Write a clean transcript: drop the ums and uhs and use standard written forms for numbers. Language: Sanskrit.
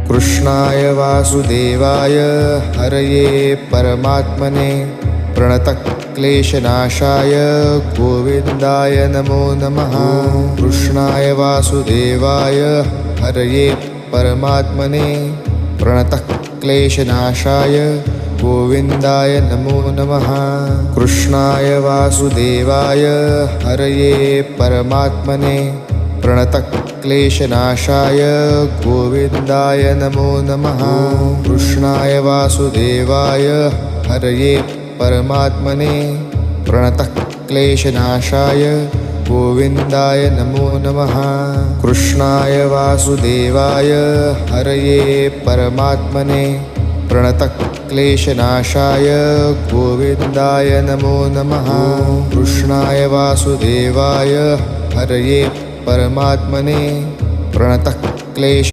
कृष्णाय वासुदेवाय हरये परमात्मने प्रणतक्लेशनाशाय गोविन्दाय नमो नमः। कृष्णाय वासुदेवाय हरये परमात्मने प्रणतक्लेशनाशाय गोविन्दाय नमो नमः। कृष्णाय वासुदेवाय हरये परमात्मने प्रणतक्लेशनाशाय गोविन्दाय नमो नमः। कृष्णाय वासुदेवाय हरये परमात्मने प्रणतक्लेशनाशाय गोविन्दाय नमो नमः। कृष्णाय वासुदेवाय हरये परमात्मने प्रणतक्लेशनाशाय गोविन्दाय नमो नमः। कृष्णाय वासुदेवाय हरये परमात्मने प्रणतक्लेश